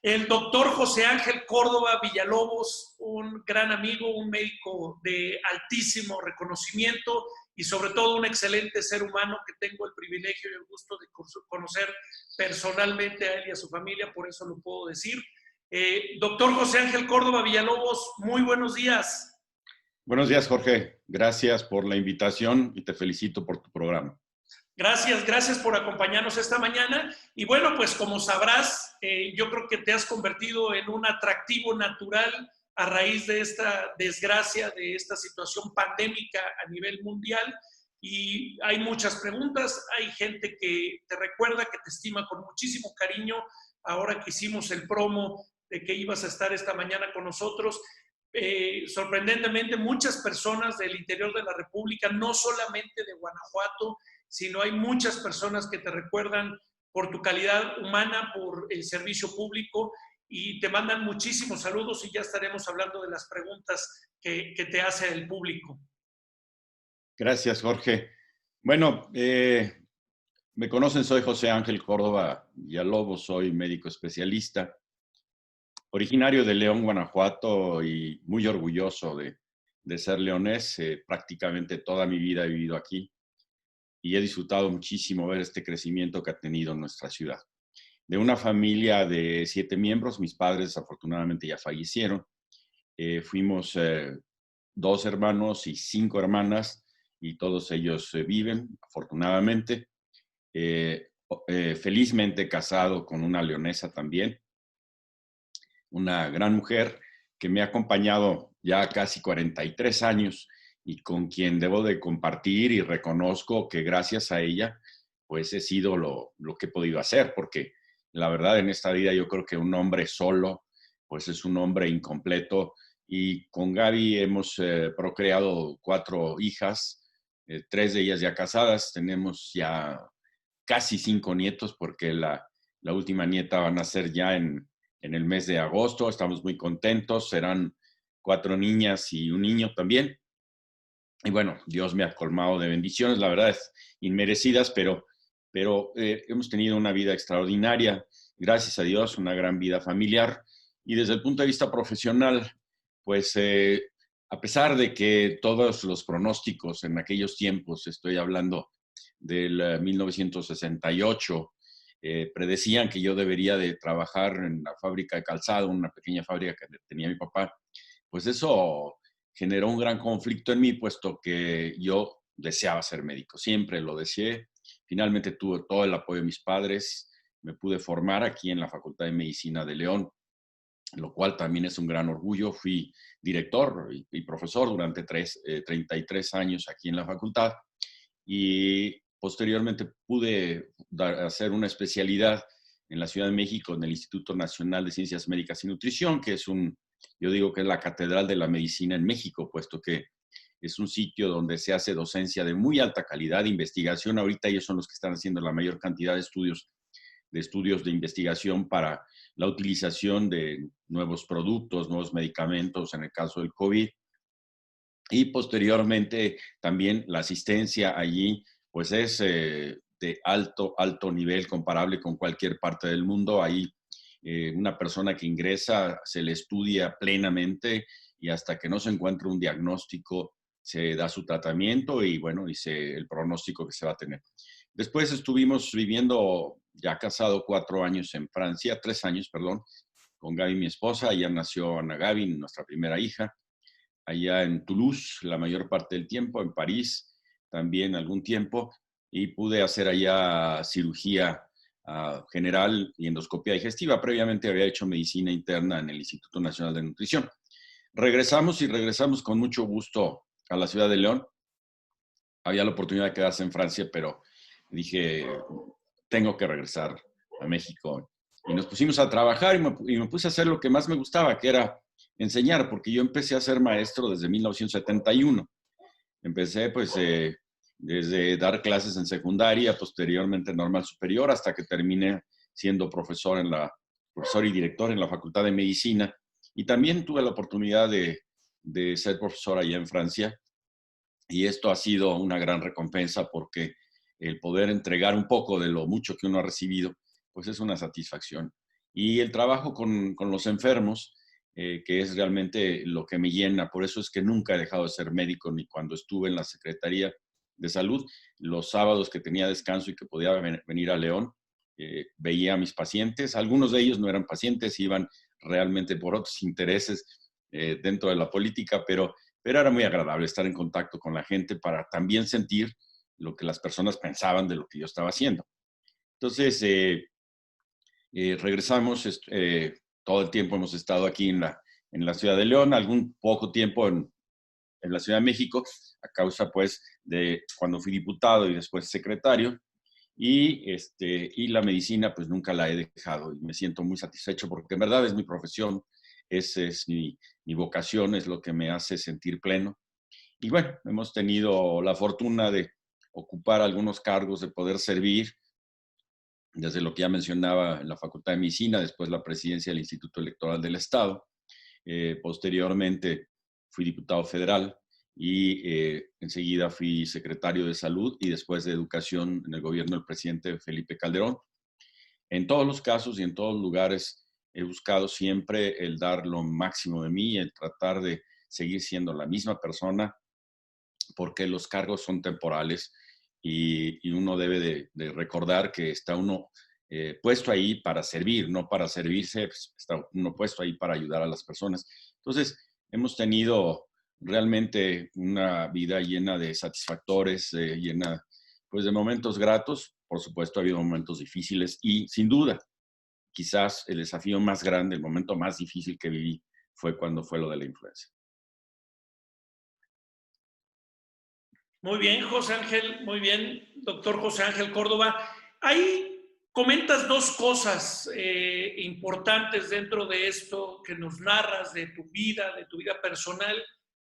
El doctor José Ángel Córdoba Villalobos, un gran amigo, un médico de altísimo reconocimiento y sobre todo un excelente ser humano que tengo el privilegio y el gusto de conocer personalmente a él y a su familia, por eso lo puedo decir. Doctor José Ángel Córdoba Villalobos, muy buenos días. Buenos días, Jorge. Gracias por la invitación y te felicito por tu programa. Gracias por acompañarnos esta mañana. Y bueno, pues como sabrás, yo creo que te has convertido en un atractivo natural a raíz de esta desgracia, de esta situación pandémica a nivel mundial. Y hay muchas preguntas, hay gente que te recuerda, que te estima con muchísimo cariño. Ahora que hicimos el promo de que ibas a estar esta mañana con nosotros, sorprendentemente muchas personas del interior de la República, no solamente de Guanajuato, sino hay muchas personas que te recuerdan por tu calidad humana, por el servicio público, y te mandan muchísimos saludos y ya estaremos hablando de las preguntas que te hace el público. Gracias, Jorge. Bueno, me conocen, soy José Ángel Córdoba Villalobos, soy médico especialista, originario de León, Guanajuato, y muy orgulloso de ser leonés. Prácticamente toda mi vida he vivido aquí y he disfrutado muchísimo ver este crecimiento que ha tenido nuestra ciudad. De una familia de 7 miembros, mis padres afortunadamente ya fallecieron. Fuimos 2 hermanos y 5 hermanas, y todos ellos viven, afortunadamente. Felizmente casado con una leonesa también, una gran mujer que me ha acompañado ya casi 43 años y con quien debo de compartir, y reconozco que gracias a ella pues he sido lo que he podido hacer, porque la verdad en esta vida yo creo que un hombre solo pues es un hombre incompleto, y con Gaby hemos procreado 4 hijas, 3 de ellas ya casadas, tenemos ya casi 5 nietos, porque la última nieta va a nacer ya en el mes de agosto. Estamos muy contentos, serán 4 niñas y un niño también. Y bueno, Dios me ha colmado de bendiciones, la verdad es inmerecidas, pero hemos tenido una vida extraordinaria, gracias a Dios, una gran vida familiar. Y desde el punto de vista profesional, pues a pesar de que todos los pronósticos en aquellos tiempos, estoy hablando del 1968, predecían que yo debería de trabajar en la fábrica de calzado, una pequeña fábrica que tenía mi papá, pues eso generó un gran conflicto en mí, puesto que yo deseaba ser médico, siempre lo deseé. Finalmente tuve todo el apoyo de mis padres, me pude formar aquí en la Facultad de Medicina de León, lo cual también es un gran orgullo. Fui director y profesor durante 33 años aquí en la facultad, y posteriormente pude hacer una especialidad en la Ciudad de México en el Instituto Nacional de Ciencias Médicas y Nutrición, que es yo digo que es la catedral de la medicina en México, puesto que es un sitio donde se hace docencia de muy alta calidad, investigación. Ahorita ellos son los que están haciendo la mayor cantidad de estudios de investigación para la utilización de nuevos productos, nuevos medicamentos en el caso del COVID. Y posteriormente también la asistencia allí pues es de alto nivel, comparable con cualquier parte del mundo. Ahí una persona que ingresa se le estudia plenamente, y hasta que no se encuentre un diagnóstico se da su tratamiento y bueno, el pronóstico que se va a tener. Después estuvimos viviendo, ya casado, 4 años en Francia, 3 años, perdón, con Gaby, mi esposa. Allá nació Ana Gaby, nuestra primera hija. Allá en Toulouse la mayor parte del tiempo, en París también algún tiempo, y pude hacer allá cirugía general y endoscopia digestiva. Previamente había hecho medicina interna en el Instituto Nacional de Nutrición. Regresamos con mucho gusto a la ciudad de León. Había la oportunidad de quedarse en Francia, pero dije, tengo que regresar a México. Y nos pusimos a trabajar, y me puse a hacer lo que más me gustaba, que era enseñar, porque yo empecé a ser maestro desde 1971. Empecé pues desde dar clases en secundaria, posteriormente en normal superior, hasta que terminé siendo profesor y director en la Facultad de Medicina. Y también tuve la oportunidad de ser profesor allá en Francia. Y esto ha sido una gran recompensa, porque el poder entregar un poco de lo mucho que uno ha recibido, pues es una satisfacción. y el trabajo con los enfermos, que es realmente lo que me llena. Por eso es que nunca he dejado de ser médico, ni cuando estuve en la Secretaría de Salud. Los sábados que tenía descanso y que podía venir a León, veía a mis pacientes. Algunos de ellos no eran pacientes, iban realmente por otros intereses dentro de la política, pero era muy agradable estar en contacto con la gente para también sentir lo que las personas pensaban de lo que yo estaba haciendo. Entonces, regresamos, todo el tiempo hemos estado aquí en la ciudad de León, algún poco tiempo en la Ciudad de México, a causa pues de cuando fui diputado y después secretario, y la medicina pues nunca la he dejado y me siento muy satisfecho porque en verdad es mi profesión, es mi vocación, es lo que me hace sentir pleno. Y bueno, hemos tenido la fortuna de ocupar algunos cargos, de poder servir, desde lo que ya mencionaba en la Facultad de Medicina, después la presidencia del Instituto Electoral del Estado. Posteriormente fui diputado federal y enseguida fui secretario de Salud y después de Educación en el gobierno del presidente Felipe Calderón. En todos los casos y en todos los lugares he buscado siempre el dar lo máximo de mí, el tratar de seguir siendo la misma persona, porque los cargos son temporales y uno debe de recordar que está uno puesto ahí para servir, no para servirse, pues, está uno puesto ahí para ayudar a las personas. Entonces, hemos tenido realmente una vida llena de satisfactores, llena pues de momentos gratos. Por supuesto, ha habido momentos difíciles y sin duda, quizás el desafío más grande, el momento más difícil que viví fue cuando fue lo de la influenza. Muy bien, José Ángel, muy bien, doctor José Ángel Córdoba. Ahí comentas dos cosas importantes dentro de esto que nos narras de tu vida personal.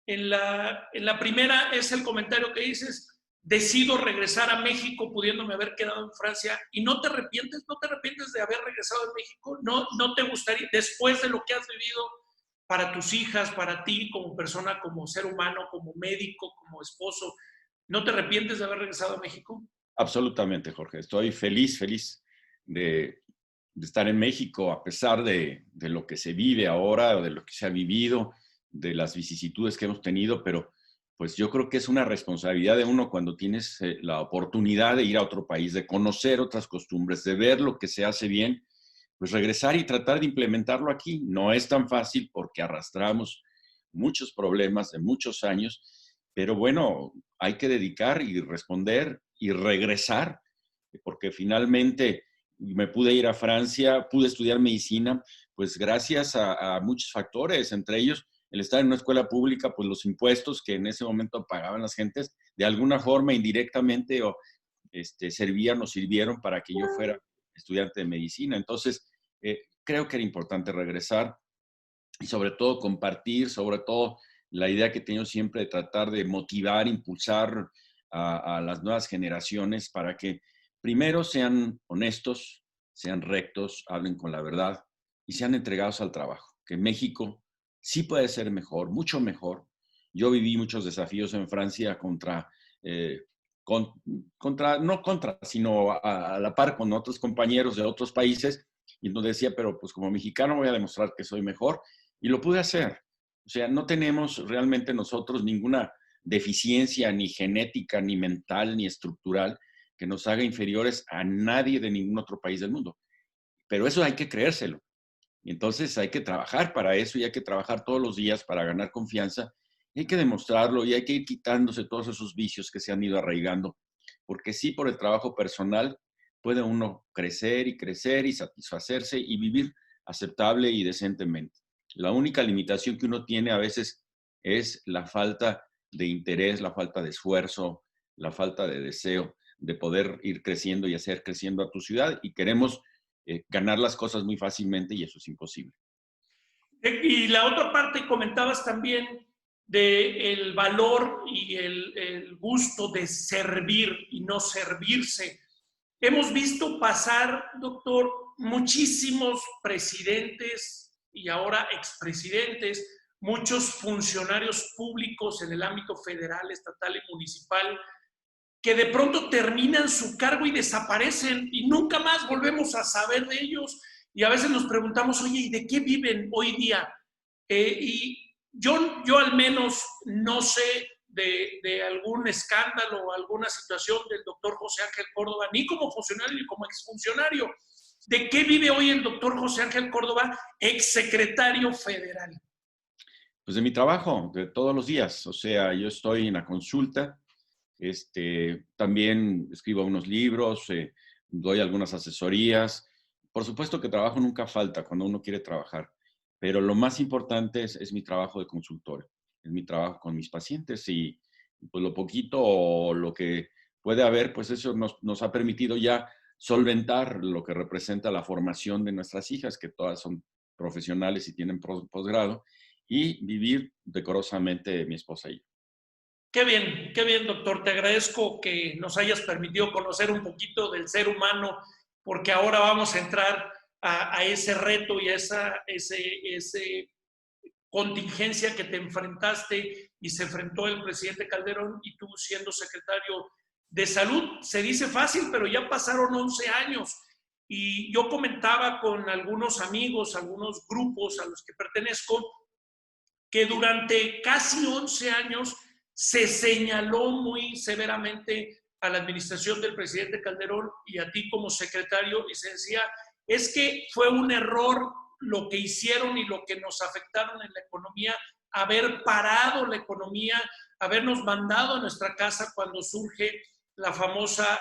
En la primera es el comentario que dices, decido regresar a México pudiéndome haber quedado en Francia, y no te arrepientes de haber regresado a México, no te gustaría, después de lo que has vivido, para tus hijas, para ti como persona, como ser humano, como médico, como esposo, ¿no te arrepientes de haber regresado a México? Absolutamente, Jorge. Estoy feliz de estar en México, a pesar de lo que se vive ahora, o de lo que se ha vivido, de las vicisitudes que hemos tenido, pero pues yo creo que es una responsabilidad de uno cuando tienes la oportunidad de ir a otro país, de conocer otras costumbres, de ver lo que se hace bien, pues regresar y tratar de implementarlo aquí. No es tan fácil porque arrastramos muchos problemas de muchos años, pero bueno, hay que dedicar y responder y regresar, porque finalmente me pude ir a Francia, pude estudiar medicina, pues gracias a muchos factores, entre ellos el estar en una escuela pública, pues los impuestos que en ese momento pagaban las gentes, de alguna forma indirectamente servían o sirvieron para que yo fuera estudiante de medicina. Entonces, creo que era importante regresar y sobre todo compartir, sobre todo la idea que he tenido siempre de tratar de motivar, impulsar a las nuevas generaciones para que primero sean honestos, sean rectos, hablen con la verdad y sean entregados al trabajo. Que México sí puede ser mejor, mucho mejor. Yo viví muchos desafíos en Francia no contra, sino a la par con otros compañeros de otros países, y entonces decía, pero pues como mexicano voy a demostrar que soy mejor, y lo pude hacer. O sea, no tenemos realmente nosotros ninguna deficiencia ni genética, ni mental, ni estructural que nos haga inferiores a nadie de ningún otro país del mundo. Pero eso hay que creérselo. Y entonces hay que trabajar para eso y hay que trabajar todos los días para ganar confianza. Y hay que demostrarlo y hay que ir quitándose todos esos vicios que se han ido arraigando. Porque sí, por el trabajo personal puede uno crecer y satisfacerse y vivir aceptable y decentemente. La única limitación que uno tiene a veces es la falta de interés, la falta de esfuerzo, la falta de deseo de poder ir creciendo y hacer creciendo a tu ciudad, y queremos ganar las cosas muy fácilmente y eso es imposible. Y la otra parte, comentabas también del valor y el gusto de servir y no servirse. Hemos visto pasar, doctor, muchísimos presidentes y ahora expresidentes, muchos funcionarios públicos en el ámbito federal, estatal y municipal, que de pronto terminan su cargo y desaparecen y nunca más volvemos a saber de ellos. y a veces nos preguntamos, oye, ¿y de qué viven hoy día? Y yo al menos no sé de algún escándalo o alguna situación del doctor José Ángel Córdoba, ni como funcionario ni como exfuncionario. ¿De qué vive hoy el doctor José Ángel Córdoba, exsecretario federal? Pues de mi trabajo, de todos los días. O sea, yo estoy en la consulta, también escribo unos libros, doy algunas asesorías. Por supuesto que trabajo nunca falta cuando uno quiere trabajar, pero lo más importante es mi trabajo de consultor, es mi trabajo con mis pacientes y pues lo poquito o lo que puede haber, pues eso nos ha permitido ya solventar lo que representa la formación de nuestras hijas, que todas son profesionales y tienen posgrado, y vivir decorosamente mi esposa y yo. Qué bien, doctor. Te agradezco que nos hayas permitido conocer un poquito del ser humano, porque ahora vamos a entrar a ese reto y a ese contingencia que te enfrentaste y se enfrentó el presidente Calderón y tú siendo secretario de salud. Se dice fácil, pero ya pasaron 11 años. Y yo comentaba con algunos amigos, algunos grupos a los que pertenezco, que durante casi 11 años se señaló muy severamente a la administración del presidente Calderón y a ti como secretario y se decía, es que fue un error lo que hicieron y lo que nos afectaron en la economía, haber parado la economía, habernos mandado a nuestra casa cuando surge la famosa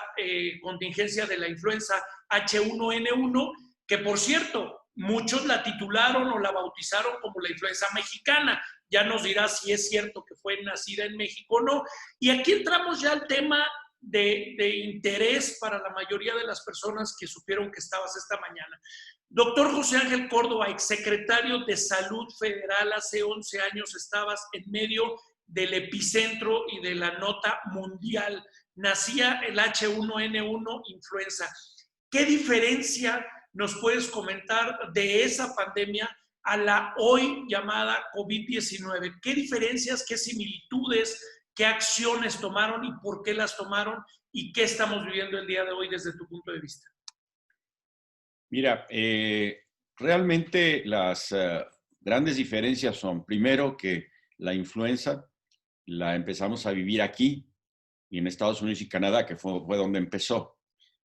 contingencia de la influenza H1N1, que por cierto, muchos la titularon o la bautizaron como la influenza mexicana. Ya nos dirá si es cierto que fue nacida en México o no. Y aquí entramos ya al tema de interés para la mayoría de las personas que supieron que estabas esta mañana. Doctor José Ángel Córdoba, exsecretario de Salud Federal, hace 11 años estabas en medio del epicentro y de la nota mundial. Nacía el H1N1 influenza. ¿Qué diferencia nos puedes comentar de esa pandemia a la hoy llamada COVID-19? ¿Qué diferencias, qué similitudes, qué acciones tomaron y por qué las tomaron y qué estamos viviendo el día de hoy desde tu punto de vista? Mira, realmente las grandes diferencias son, primero, que la influenza la empezamos a vivir aquí y en Estados Unidos y Canadá, que fue donde empezó.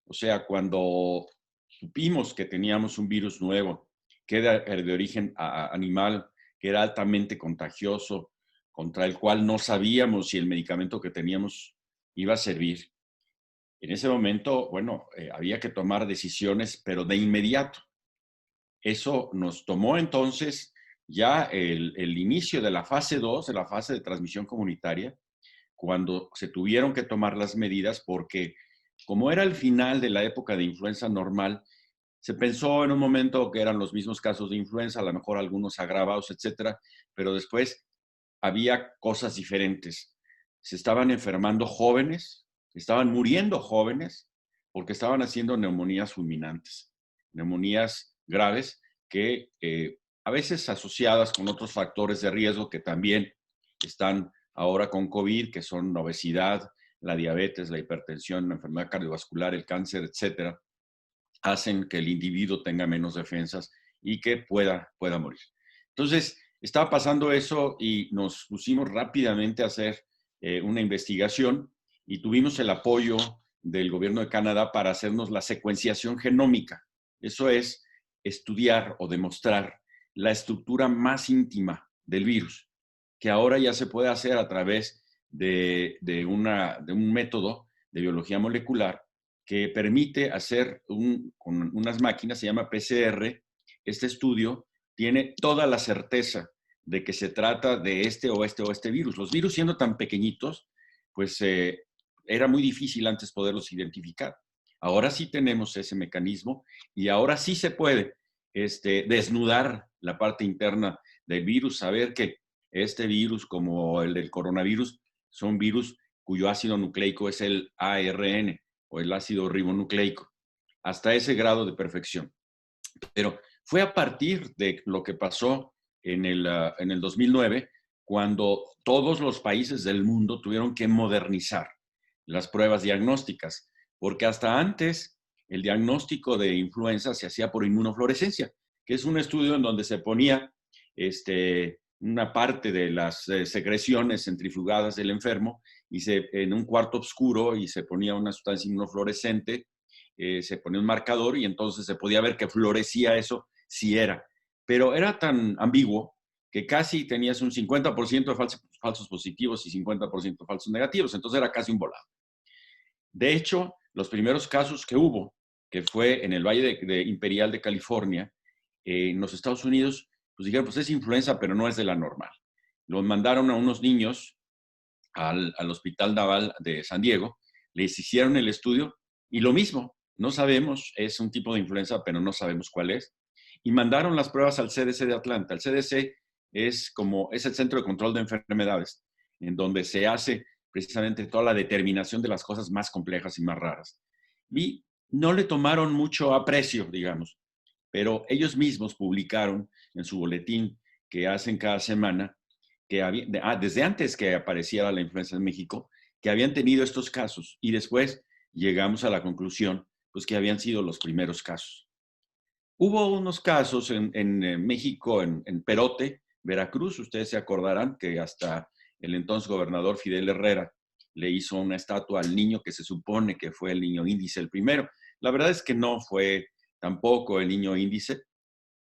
O sea, cuando supimos que teníamos un virus nuevo, que era de origen animal, que era altamente contagioso, contra el cual no sabíamos si el medicamento que teníamos iba a servir. En ese momento, bueno, había que tomar decisiones, pero de inmediato. Eso nos tomó entonces ya el inicio de la fase 2, de la fase de transmisión comunitaria, cuando se tuvieron que tomar las medidas porque como era el final de la época de influenza normal, se pensó en un momento que eran los mismos casos de influenza, a lo mejor algunos agravados, etcétera, pero después había cosas diferentes. Se estaban enfermando jóvenes, estaban muriendo jóvenes porque estaban haciendo neumonías fulminantes, neumonías graves que a veces asociadas con otros factores de riesgo que también están ahora con COVID, que son la obesidad, la diabetes, la hipertensión, la enfermedad cardiovascular, el cáncer, etcétera, hacen que el individuo tenga menos defensas y que pueda morir. Entonces, estaba pasando eso y nos pusimos rápidamente a hacer una investigación y tuvimos el apoyo del gobierno de Canadá para hacernos la secuenciación genómica. Eso es estudiar o demostrar la estructura más íntima del virus, que ahora ya se puede hacer a través de un método de biología molecular que permite hacer con unas máquinas, se llama PCR. Este estudio tiene toda la certeza de que se trata de este o este virus. Los virus, siendo tan pequeñitos, pues era muy difícil antes poderlos identificar. Ahora sí tenemos ese mecanismo y ahora sí se puede desnudar la parte interna del virus, saber que este virus, como el del coronavirus, son virus cuyo ácido nucleico es el ARN o el ácido ribonucleico, hasta ese grado de perfección. Pero fue a partir de lo que pasó en el 2009, cuando todos los países del mundo tuvieron que modernizar las pruebas diagnósticas, porque hasta antes el diagnóstico de influenza se hacía por inmunofluorescencia, que es un estudio en donde se ponía una parte de las secreciones centrifugadas del enfermo en un cuarto oscuro y se ponía una sustancia inmunofluorescente, se ponía un marcador y entonces se podía ver que florecía eso si era. Pero era tan ambiguo que casi tenías un 50% de falsos positivos y 50% de falsos negativos. Entonces era casi un volado. De hecho, los primeros casos que hubo, que fue en el Valle de Imperial de California, en los Estados Unidos, pues dijeron, pues es influenza, pero no es de la normal. Los mandaron a unos niños al Hospital Naval de San Diego, les hicieron el estudio y lo mismo, no sabemos, es un tipo de influenza, pero no sabemos cuál es. Y mandaron las pruebas al CDC de Atlanta. El CDC es el Centro de Control de Enfermedades, en donde se hace precisamente toda la determinación de las cosas más complejas y más raras. Y no le tomaron mucho aprecio, digamos, pero ellos mismos publicaron en su boletín que hacen cada semana, que desde antes que apareciera la influenza en México, que habían tenido estos casos y después llegamos a la conclusión pues, que habían sido los primeros casos. Hubo unos casos en México, en Perote, Veracruz, ustedes se acordarán que hasta el entonces gobernador Fidel Herrera le hizo una estatua al niño que se supone que fue el niño índice el primero. La verdad es que no fue tampoco el niño índice.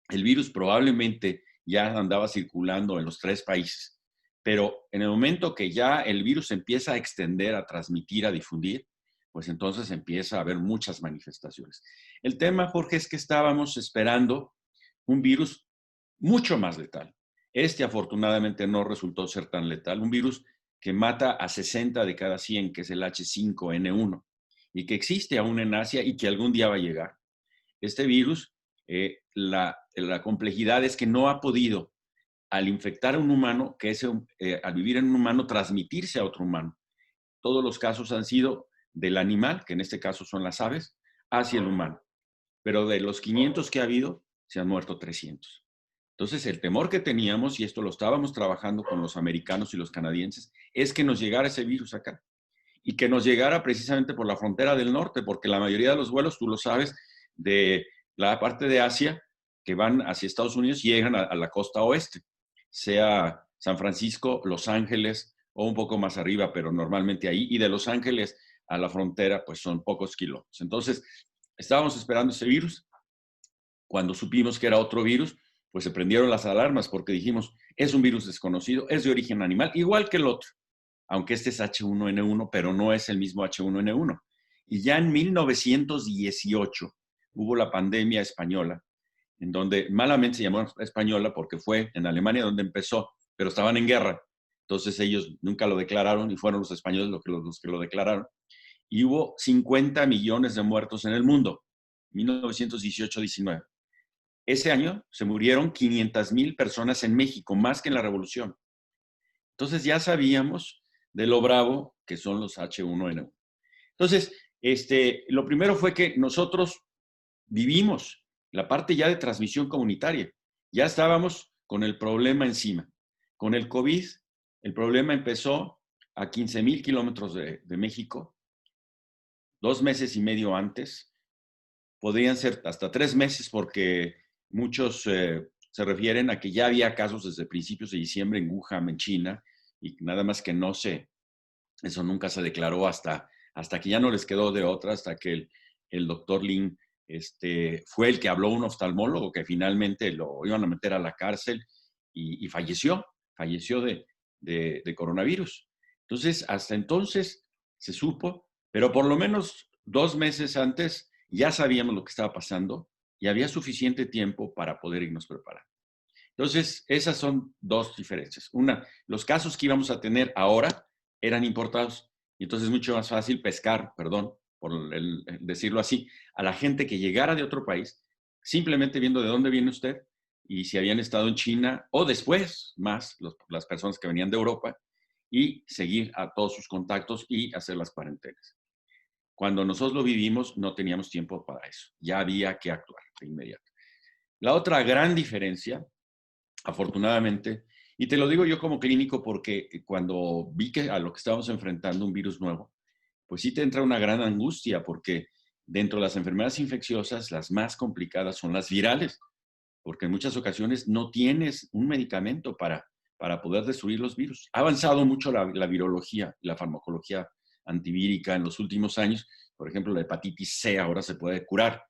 El virus probablemente ya andaba circulando en los 3 países, pero en el momento que ya el virus empieza a extender, a transmitir, a difundir, pues entonces empieza a haber muchas manifestaciones. El tema, Jorge, es que estábamos esperando un virus mucho más letal. Afortunadamente no resultó ser tan letal. Un virus que mata a 60 de cada 100, que es el H5N1, y que existe aún en Asia y que algún día va a llegar. Este virus, la complejidad es que no ha podido, al infectar a un humano, al vivir en un humano, transmitirse a otro humano. Todos los casos han sido del animal, que en este caso son las aves, hacia el humano. Pero de los 500 que ha habido, se han muerto 300. Entonces, el temor que teníamos, y esto lo estábamos trabajando con los americanos y los canadienses, es que nos llegara ese virus acá. Y que nos llegara precisamente por la frontera del norte, porque la mayoría de los vuelos, tú lo sabes, de la parte de Asia que van hacia Estados Unidos llegan a la costa oeste, sea San Francisco, Los Ángeles o un poco más arriba, pero normalmente ahí. Y de Los Ángeles a la frontera, pues son pocos kilómetros. Entonces, estábamos esperando ese virus. Cuando supimos que era otro virus, pues se prendieron las alarmas porque dijimos, es un virus desconocido, es de origen animal, igual que el otro, aunque este es H1N1, pero no es el mismo H1N1. Y ya en 1918 hubo la pandemia española, en donde malamente se llamó española porque fue en Alemania donde empezó, pero estaban en guerra. Entonces ellos nunca lo declararon y fueron los españoles los que lo declararon. Y hubo 50 millones de muertos en el mundo, 1918-19. Ese año se murieron 500,000 personas en México, más que en la Revolución. Entonces ya sabíamos de lo bravo que son los H1N1. Entonces, lo primero fue que nosotros vivimos la parte ya de transmisión comunitaria. Ya estábamos con el problema encima. Con el COVID, el problema empezó a 15,000 kilómetros de México, 2 meses y medio antes. Podrían ser hasta 3 meses porque muchos se refieren a que ya había casos desde principios de diciembre en Wuhan, en China, y nada más que eso nunca se declaró hasta que ya no les quedó de otra, hasta que el doctor Lin fue el que habló un oftalmólogo que finalmente lo iban a meter a la cárcel y falleció de coronavirus. Entonces, hasta entonces se supo, pero por lo menos 2 meses antes ya sabíamos lo que estaba pasando y había suficiente tiempo para poder irnos preparando. Entonces, esas son 2 diferencias. Una, los casos que íbamos a tener ahora eran importados y entonces es mucho más fácil pescar, perdón, por decirlo así, a la gente que llegara de otro país, simplemente viendo de dónde viene usted y si habían estado en China o después más las personas que venían de Europa y seguir a todos sus contactos y hacer las cuarentenas. Cuando nosotros lo vivimos, no teníamos tiempo para eso. Ya había que actuar de inmediato. La otra gran diferencia, afortunadamente, y te lo digo yo como clínico porque cuando vi que a lo que estábamos enfrentando un virus nuevo, pues sí te entra una gran angustia porque dentro de las enfermedades infecciosas, las más complicadas son las virales, porque en muchas ocasiones no tienes un medicamento para poder destruir los virus. Ha avanzado mucho la virología, la farmacología antivírica en los últimos años. Por ejemplo, la hepatitis C ahora se puede curar,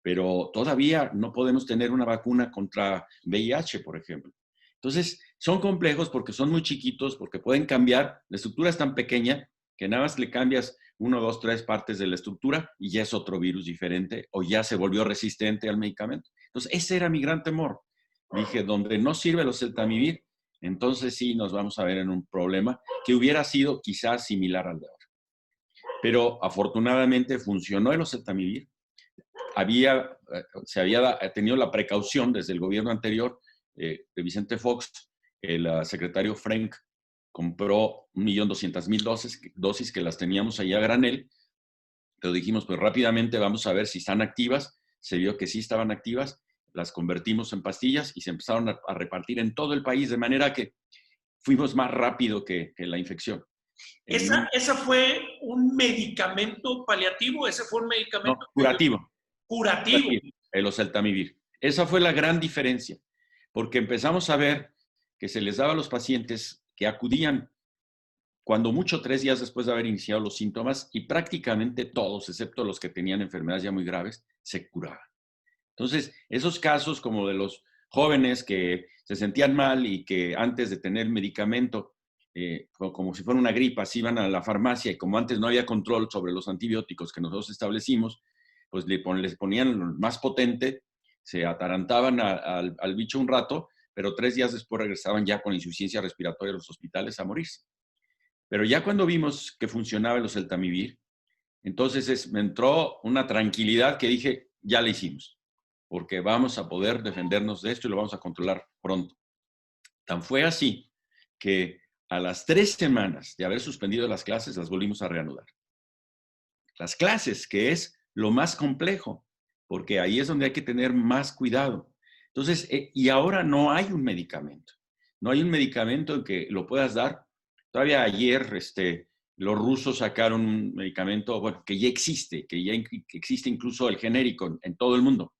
pero todavía no podemos tener una vacuna contra VIH, por ejemplo. Entonces, son complejos porque son muy chiquitos, porque pueden cambiar. La estructura es tan pequeña que nada más le cambias 1, 2, 3 partes de la estructura y ya es otro virus diferente o ya se volvió resistente al medicamento. Entonces, ese era mi gran temor. Dije, donde no sirve el oseltamivir, entonces sí nos vamos a ver en un problema que hubiera sido quizás similar al de ahora. Pero afortunadamente funcionó el oseltamivir. Se había tenido la precaución desde el gobierno anterior de Vicente Fox, el secretario Frank compró 1.200.000 dosis que las teníamos ahí a granel, pero dijimos, pues rápidamente vamos a ver si están activas. Se vio que sí estaban activas, las convertimos en pastillas y se empezaron a repartir en todo el país, de manera que fuimos más rápido que la infección. ¿Esa fue un medicamento paliativo? ¿Ese fue un medicamento? No, curativo. Curativo. El oseltamivir. Esa fue la gran diferencia, porque empezamos a ver que se les daba a los pacientes que acudían cuando mucho 3 días después de haber iniciado los síntomas y prácticamente todos, excepto los que tenían enfermedades ya muy graves, se curaban. Entonces, esos casos como de los jóvenes que se sentían mal y que antes de tener medicamento, como si fuera una gripa, se iban a la farmacia y como antes no había control sobre los antibióticos que nosotros establecimos, pues les ponían lo más potente, se atarantaban al bicho un rato, pero 3 días después regresaban ya con insuficiencia respiratoria a los hospitales a morirse. Pero ya cuando vimos que funcionaba el oseltamivir, entonces me entró una tranquilidad que dije, ya la hicimos, porque vamos a poder defendernos de esto y lo vamos a controlar pronto. Tan fue así que a las 3 semanas de haber suspendido las clases, las volvimos a reanudar. Las clases, que es lo más complejo, porque ahí es donde hay que tener más cuidado. Entonces, y ahora no hay un medicamento. No hay un medicamento en que lo puedas dar. Todavía ayer los rusos sacaron un medicamento, bueno, que ya existe, que ya existe incluso el genérico en todo el mundo,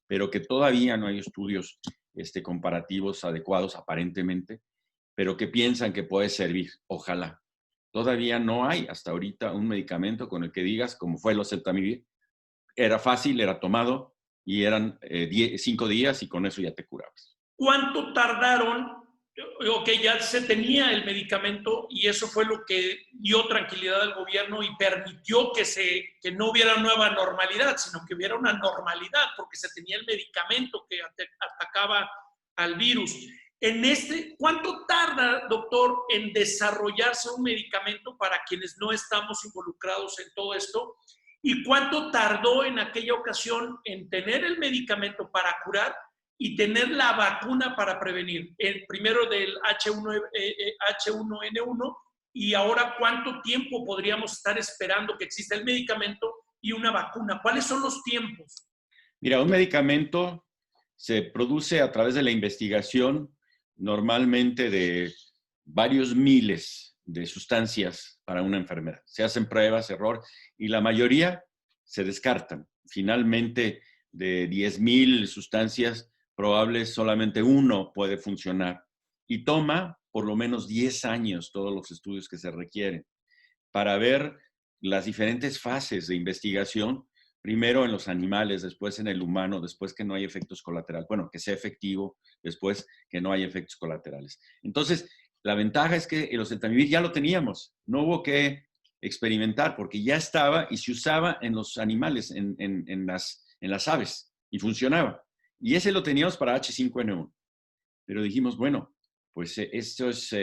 pero que todavía no hay estudios comparativos adecuados aparentemente, pero que piensan que puede servir. Ojalá. Todavía no hay hasta ahorita un medicamento con el que digas, como fue el oseltamivir, era fácil, era tomado y eran 5 días y con eso ya te curabas. ¿Cuánto tardaron? Ok, ya se tenía el medicamento y eso fue lo que dio tranquilidad al gobierno y permitió que no hubiera nueva normalidad, sino que hubiera una normalidad porque se tenía el medicamento que atacaba al virus. ¿Cuánto tarda, doctor, en desarrollarse un medicamento para quienes no estamos involucrados en todo esto? ¿Y cuánto tardó en aquella ocasión en tener el medicamento para curar y tener la vacuna para prevenir? El primero del H1N1 y ahora ¿cuánto tiempo podríamos estar esperando que exista el medicamento y una vacuna? ¿Cuáles son los tiempos? Mira, un medicamento se produce a través de la investigación normalmente de varios miles de sustancias para una enfermedad. Se hacen pruebas, error, y la mayoría se descartan. Finalmente, de 10,000 sustancias probables, solamente uno puede funcionar. Y toma por lo menos 10 años todos los estudios que se requieren para ver las diferentes fases de investigación, primero en los animales, después en el humano, después que no hay efectos colaterales, bueno, que sea efectivo, después que no hay efectos colaterales. Entonces, la ventaja es que el oseltamivir ya lo teníamos, no hubo que experimentar porque ya estaba y se usaba en los animales, en las aves, y funcionaba. Y ese lo teníamos para H5N1. Pero dijimos, bueno, pues esto es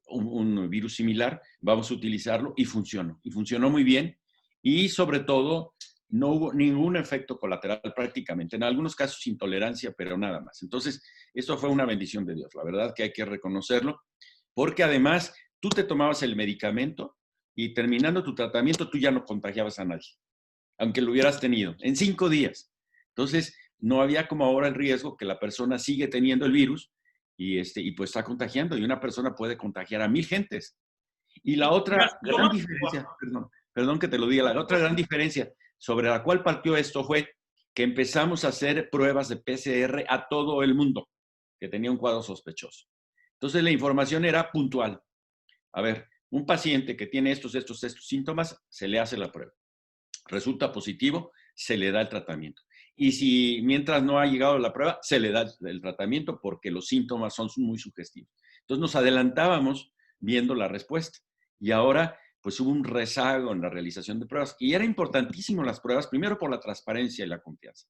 un virus similar, vamos a utilizarlo y funcionó. Y funcionó muy bien y sobre todo no hubo ningún efecto colateral prácticamente. En algunos casos intolerancia, pero nada más. Entonces, esto fue una bendición de Dios. La verdad que hay que reconocerlo, porque además tú te tomabas el medicamento y terminando tu tratamiento tú ya no contagiabas a nadie, aunque lo hubieras tenido, en 5 días. Entonces, no había como ahora el riesgo que la persona sigue teniendo el virus y pues está contagiando y una persona puede contagiar a 1,000 gentes. Y la otra gran diferencia, perdón que te lo diga, la otra gran diferencia sobre la cual partió esto fue que empezamos a hacer pruebas de PCR a todo el mundo que tenía un cuadro sospechoso. Entonces la información era puntual. A ver, un paciente que tiene estos síntomas, se le hace la prueba. Resulta positivo, se le da el tratamiento. Y si mientras no ha llegado la prueba, se le da el tratamiento porque los síntomas son muy sugestivos. Entonces nos adelantábamos viendo la respuesta. Y ahora, pues hubo un rezago en la realización de pruebas. Y era importantísimo las pruebas, primero por la transparencia y la confianza.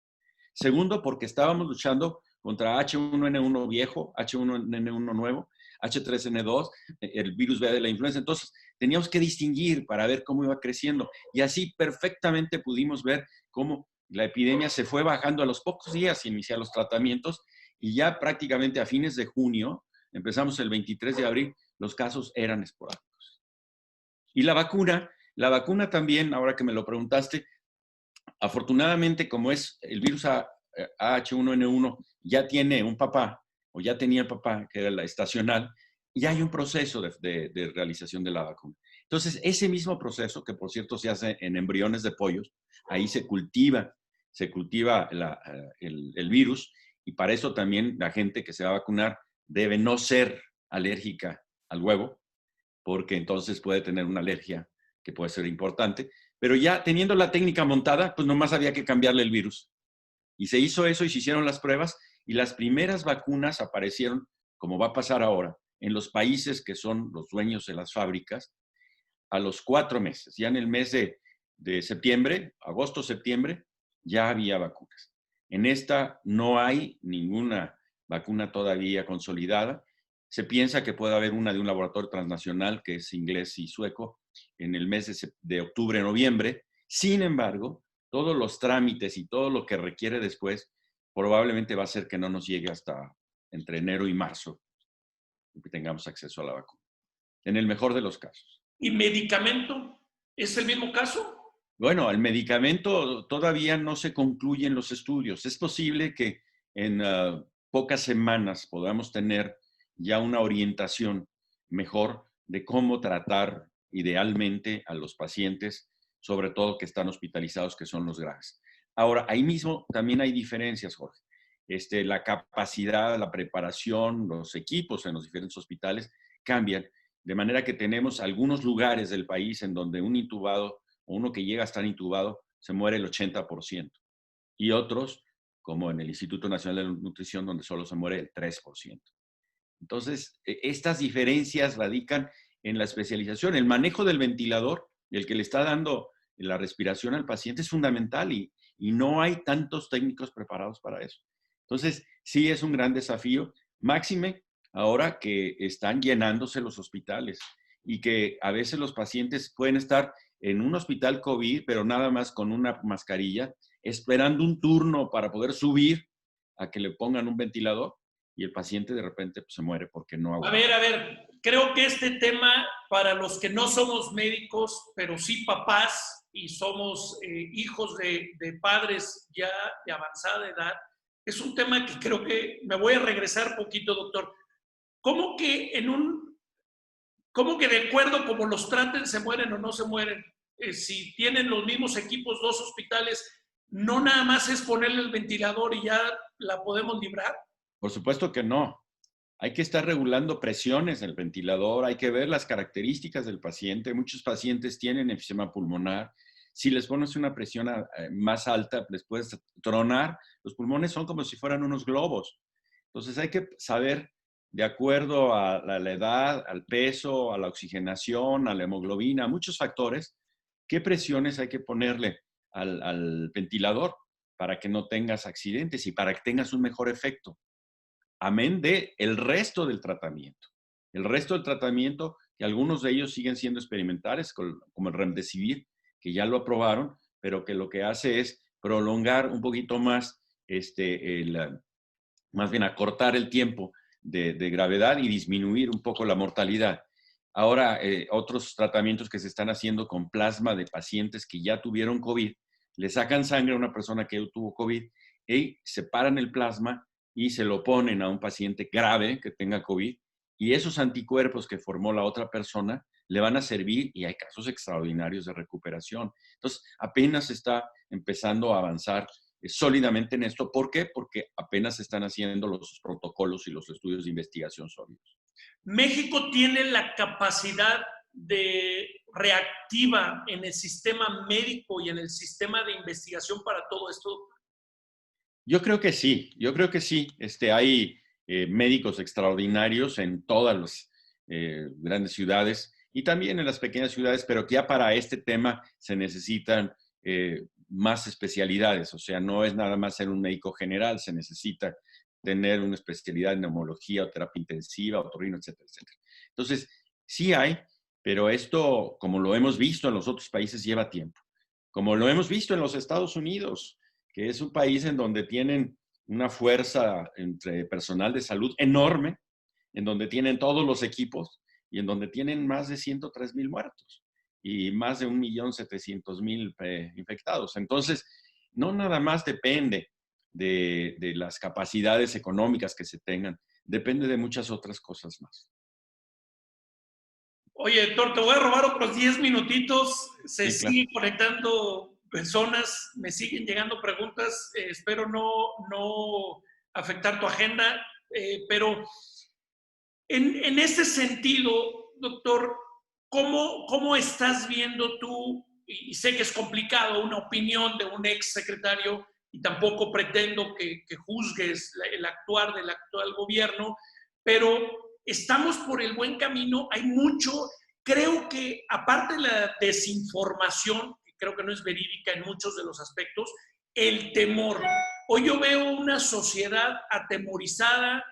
Segundo, porque estábamos luchando contra H1N1 viejo, H1N1 nuevo, H3N2, el virus B de la influenza. Entonces, teníamos que distinguir para ver cómo iba creciendo. Y así perfectamente pudimos ver cómo la epidemia se fue bajando a los pocos días de iniciar los tratamientos y ya prácticamente a fines de junio, empezamos el 23 de abril, los casos eran esporádicos. Y la vacuna también, ahora que me lo preguntaste, afortunadamente, como es el virus H1N1, ya tiene un papá, o ya tenía el papá, que era la estacional, y hay un proceso de realización de la vacuna. Entonces, ese mismo proceso, que por cierto se hace en embriones de pollos, ahí se cultiva el virus, y para eso también la gente que se va a vacunar debe no ser alérgica al huevo, porque entonces puede tener una alergia que puede ser importante. Pero ya teniendo la técnica montada, pues nomás había que cambiarle el virus. Y se hizo eso y se hicieron las pruebas y las primeras vacunas aparecieron, como va a pasar ahora, en los países que son los dueños de las fábricas, a los 4 meses. Ya en el mes de septiembre, agosto, septiembre, ya había vacunas. En esta no hay ninguna vacuna todavía consolidada. Se piensa que puede haber una de un laboratorio transnacional que es inglés y sueco en el mes de octubre, noviembre. Sin embargo, todos los trámites y todo lo que requiere después probablemente va a ser que no nos llegue hasta entre enero y marzo que tengamos acceso a la vacuna, en el mejor de los casos. ¿Y medicamento? ¿Es el mismo caso? Bueno, el medicamento todavía no se concluyen los estudios. Es posible que en pocas semanas podamos tener ya una orientación mejor de cómo tratar idealmente a los pacientes, sobre todo que están hospitalizados, que son los graves. Ahora, ahí mismo también hay diferencias, Jorge. La capacidad, la preparación, los equipos en los diferentes hospitales cambian, de manera que tenemos algunos lugares del país en donde un intubado o uno que llega a estar intubado se muere el 80%. Y otros, como en el Instituto Nacional de Nutrición, donde solo se muere el 3%. Entonces, estas diferencias radican en la especialización. El manejo del ventilador, el que le está dando la respiración al paciente, es fundamental y no hay tantos técnicos preparados para eso. Entonces, sí es un gran desafío, máxime ahora que están llenándose los hospitales y que a veces los pacientes pueden estar en un hospital COVID, pero nada más con una mascarilla, esperando un turno para poder subir a que le pongan un ventilador y el paciente de repente pues, se muere porque no aguanta. A ver, creo que este tema para los que no somos médicos, pero sí papás y somos hijos de padres ya de avanzada edad, es un tema que creo que me voy a regresar poquito, doctor. ¿Cómo que de acuerdo como los traten se mueren o no se mueren? Si tienen los mismos equipos, 2 hospitales, ¿no nada más es ponerle el ventilador y ya la podemos librar? Por supuesto que no. Hay que estar regulando presiones en el ventilador, hay que ver las características del paciente. Muchos pacientes tienen enfisema pulmonar. Si les pones una presión más alta, les puedes tronar. Los pulmones son como si fueran unos globos. Entonces hay que saber, de acuerdo a la edad, al peso, a la oxigenación, a la hemoglobina, a muchos factores, qué presiones hay que ponerle al ventilador para que no tengas accidentes y para que tengas un mejor efecto. Amén de el resto del tratamiento. El resto del tratamiento, que algunos de ellos siguen siendo experimentales, como el Remdesivir, que ya lo aprobaron, pero que lo que hace es prolongar un poquito más, más bien acortar el tiempo de gravedad y disminuir un poco la mortalidad. Ahora, otros tratamientos que se están haciendo con plasma de pacientes que ya tuvieron COVID, le sacan sangre a una persona que tuvo COVID y separan el plasma y se lo ponen a un paciente grave que tenga COVID y esos anticuerpos que formó la otra persona le van a servir y hay casos extraordinarios de recuperación. Entonces, apenas está empezando a avanzar sólidamente en esto. ¿Por qué? Porque apenas se están haciendo los protocolos y los estudios de investigación sólidos. México tiene la capacidad de reactiva en el sistema médico y en el sistema de investigación para todo esto. Yo creo que sí, hay médicos extraordinarios en todas las grandes ciudades y también en las pequeñas ciudades, pero que ya para este tema se necesitan más especialidades. O sea, no es nada más ser un médico general, se necesita tener una especialidad en neumología o terapia intensiva, otorrino, etcétera, etcétera. Entonces, sí hay, pero esto, como lo hemos visto en los otros países, lleva tiempo. Como lo hemos visto en los Estados Unidos, que es un país en donde tienen una fuerza entre personal de salud enorme, en donde tienen todos los equipos y en donde tienen más de 103,000 muertos y más de 1,700,000 infectados. Entonces, no nada más depende de las capacidades económicas que se tengan, depende de muchas otras cosas más. Oye, Héctor, te voy a robar otros 10 minutitos. Se Sí, claro. siguen conectando personas, me siguen llegando preguntas. Espero no afectar tu agenda, pero en ese sentido, doctor, ¿cómo estás viendo tú? Y sé que es complicado una opinión de un ex secretario y tampoco pretendo que juzgues el actuar del actual gobierno, pero estamos por el buen camino. Hay mucho, creo que aparte de la desinformación, que creo que no es verídica en muchos de los aspectos, el temor. Hoy yo veo una sociedad atemorizada,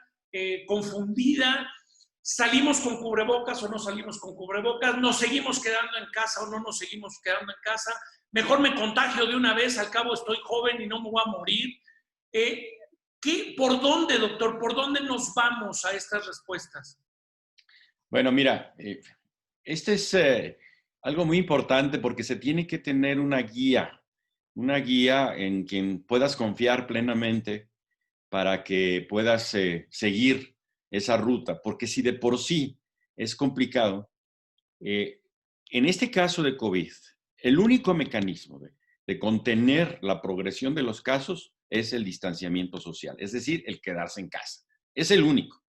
confundida. ¿Salimos con cubrebocas o no salimos con cubrebocas? ¿Nos seguimos quedando en casa o no nos seguimos quedando en casa? Mejor me contagio de una vez, al cabo estoy joven y no me voy a morir. ¿Por dónde, doctor? ¿Por dónde nos vamos a estas respuestas? Bueno, mira, este es algo muy importante porque se tiene que tener una guía en quien puedas confiar plenamente para que puedas seguir esa ruta, porque si de por sí es complicado, en este caso de COVID, el único mecanismo de contener la progresión de los casos es el distanciamiento social, es decir, el quedarse en casa. Es el único.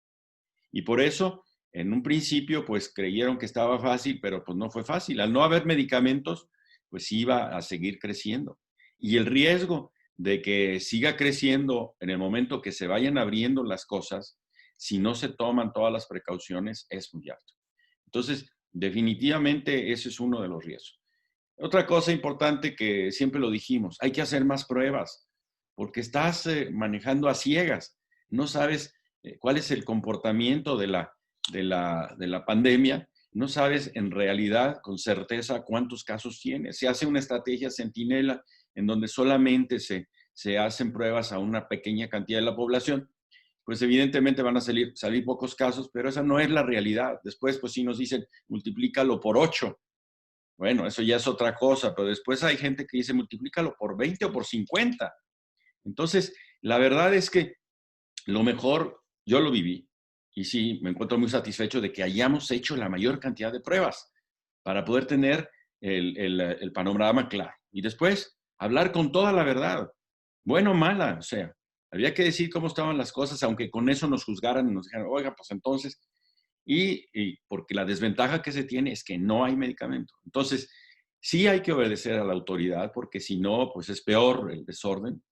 Y por eso, en un principio, pues creyeron que estaba fácil, pero pues no fue fácil. Al no haber medicamentos, pues iba a seguir creciendo. Y el riesgo de que siga creciendo en el momento que se vayan abriendo las cosas, si no se toman todas las precauciones, es muy alto. Entonces, definitivamente ese es uno de los riesgos. Otra cosa importante que siempre lo dijimos, hay que hacer más pruebas, porque estás manejando a ciegas, no sabes cuál es el comportamiento de la pandemia, no sabes en realidad con certeza cuántos casos tiene. Se hace una estrategia centinela en donde solamente se hacen pruebas a una pequeña cantidad de la población, pues evidentemente van a salir pocos casos, pero esa no es la realidad. Después, pues si nos dicen, multiplícalo por 8. Bueno, eso ya es otra cosa, pero después hay gente que dice, multiplícalo por 20 o por 50. Entonces, la verdad es que lo mejor, yo lo viví, y sí, me encuentro muy satisfecho de que hayamos hecho la mayor cantidad de pruebas para poder tener el panorama claro. Y después, hablar con toda la verdad, buena o mala, o sea, había que decir cómo estaban las cosas, aunque con eso nos juzgaran y nos dijeran, oiga, pues entonces, y porque la desventaja que se tiene es que no hay medicamento. Entonces, sí hay que obedecer a la autoridad, porque si no, pues es peor el desorden.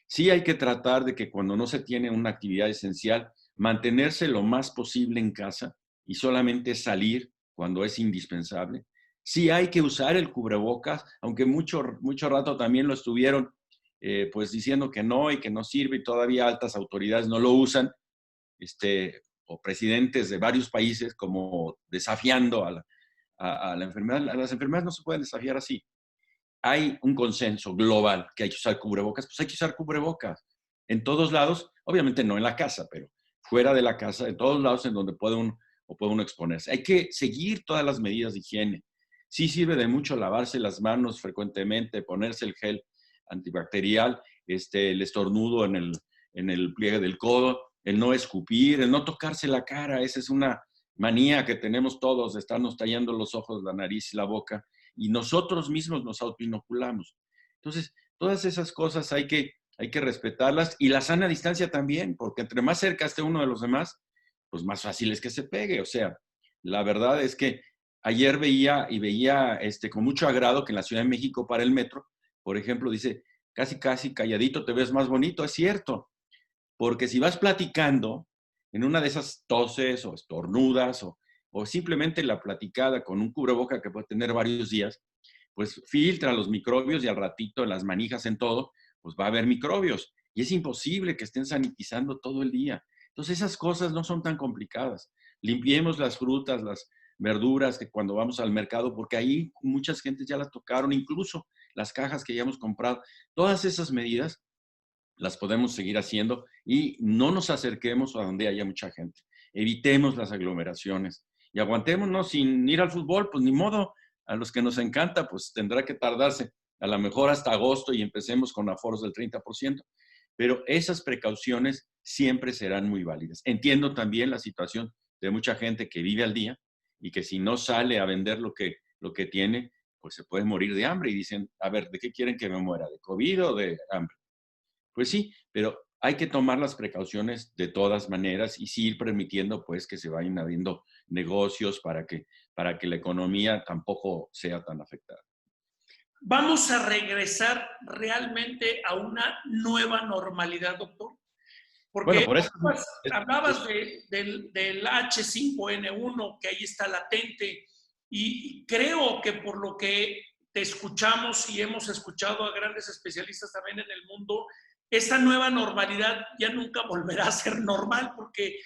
Sí hay que tratar de que cuando no se tiene una actividad esencial, mantenerse lo más posible en casa y solamente salir cuando es indispensable. Sí hay que usar el cubrebocas, aunque mucho rato también lo estuvieron pues diciendo que no y que no sirve y todavía altas autoridades no lo usan, o presidentes de varios países como desafiando a la enfermedad. Las enfermedades no se pueden desafiar así. Hay un consenso global que hay que usar cubrebocas, pues hay que usar cubrebocas en todos lados, obviamente no en la casa, pero fuera de la casa, en todos lados en donde puede uno exponerse. Hay que seguir todas las medidas de higiene. Sí sirve de mucho lavarse las manos frecuentemente, ponerse el gel antibacterial, el estornudo en el pliegue del codo, el no escupir, el no tocarse la cara, esa es una manía que tenemos todos de estarnos tallando los ojos, la nariz y la boca, y nosotros mismos nos autoinoculamos. Entonces, todas esas cosas hay que respetarlas, y la sana distancia también, porque entre más cerca esté uno de los demás, pues más fácil es que se pegue. O sea, la verdad es que ayer veía con mucho agrado que en la Ciudad de México para el metro, por ejemplo, dice, casi, casi calladito te ves más bonito. Es cierto, porque si vas platicando, en una de esas toses o estornudas o simplemente la platicada con un cubreboca que puede tener varios días, pues filtra los microbios y al ratito en las manijas, en todo, pues va a haber microbios. Y es imposible que estén sanitizando todo el día. Entonces esas cosas no son tan complicadas. Limpiemos las frutas, las verduras que cuando vamos al mercado, porque ahí muchas gentes ya las tocaron, incluso las cajas que ya hemos comprado. Todas esas medidas las podemos seguir haciendo y no nos acerquemos a donde haya mucha gente. Evitemos las aglomeraciones y aguantémonos sin ir al fútbol, pues ni modo. A los que nos encanta, pues tendrá que tardarse a lo mejor hasta agosto y empecemos con aforos del 30%. Pero esas precauciones siempre serán muy válidas. Entiendo también la situación de mucha gente que vive al día y que si no sale a vender lo que tiene, pues se puede morir de hambre y dicen, a ver, ¿de qué quieren que me muera? ¿De COVID o de hambre? Pues sí, pero hay que tomar las precauciones de todas maneras y sí ir permitiendo pues que se vayan abriendo negocios para que la economía tampoco sea tan afectada. ¿Vamos a regresar realmente a una nueva normalidad, doctor? Bueno, Porque por eso hablabas del H5N1, que ahí está latente, y creo que por lo que te escuchamos y hemos escuchado a grandes especialistas también en el mundo, esta nueva normalidad ya nunca volverá a ser normal, porque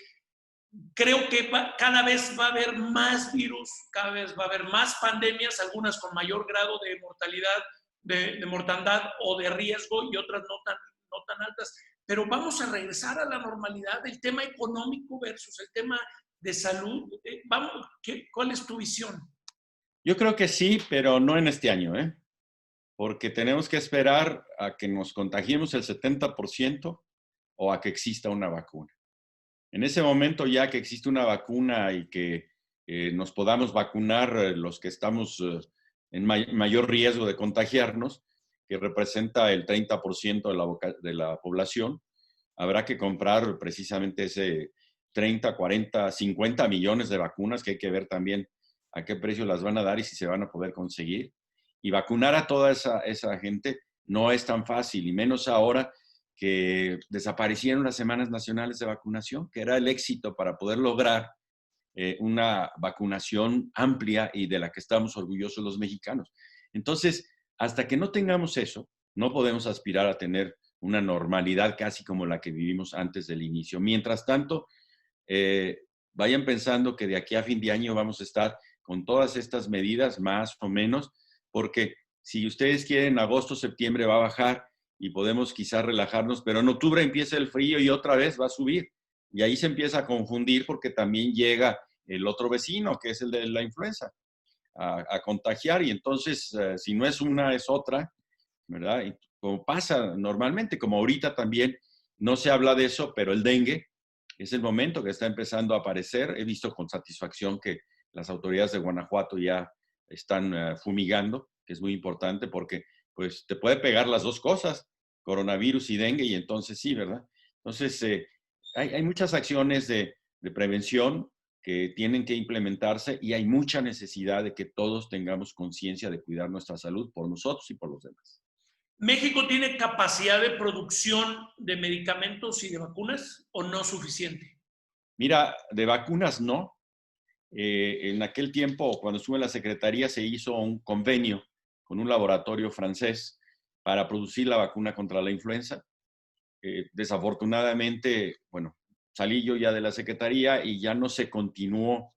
creo que cada vez va a haber más virus, cada vez va a haber más pandemias, algunas con mayor grado de mortalidad, de mortandad o de riesgo y otras no tan altas. Pero vamos a regresar a la normalidad, el tema económico versus el tema de salud. ¿Cuál es tu visión? yo creo que sí, pero no en este año, ¿eh? Porque tenemos que esperar a que nos contagiemos el 70% o a que exista una vacuna. En ese momento, ya que existe una vacuna y que nos podamos vacunar los que estamos en mayor riesgo de contagiarnos, que representa el 30% de la población, habrá que comprar precisamente ese 30, 40, 50 millones de vacunas, que hay que ver también a qué precio las van a dar y si se van a poder conseguir. Y vacunar a toda esa gente no es tan fácil, y menos ahora que desaparecieron las semanas nacionales de vacunación, que era el éxito para poder lograr una vacunación amplia y de la que estamos orgullosos los mexicanos. Entonces, hasta que no tengamos eso, no podemos aspirar a tener una normalidad casi como la que vivimos antes del inicio. Mientras tanto, vayan pensando que de aquí a fin de año vamos a estar con todas estas medidas, más o menos, porque si ustedes quieren, agosto, septiembre va a bajar y podemos quizás relajarnos, pero en octubre empieza el frío y otra vez va a subir. Y ahí se empieza a confundir porque también llega el otro vecino, que es el de la influenza, a contagiar. Y entonces, si no es una, es otra, ¿verdad? Y como pasa normalmente, como ahorita también no se habla de eso, pero el dengue es el momento que está empezando a aparecer. He visto con satisfacción que las autoridades de Guanajuato ya están fumigando, que es muy importante porque pues te puede pegar las dos cosas, coronavirus y dengue, y entonces sí, ¿verdad? Entonces, hay muchas acciones de prevención que tienen que implementarse y hay mucha necesidad de que todos tengamos conciencia de cuidar nuestra salud por nosotros y por los demás. ¿México tiene capacidad de producción de medicamentos y de vacunas o no suficiente? Mira, de vacunas no. En aquel tiempo, cuando estuve en la Secretaría, se hizo un convenio con un laboratorio francés para producir la vacuna contra la influenza. Desafortunadamente, bueno, salí yo ya de la Secretaría y ya no se continuó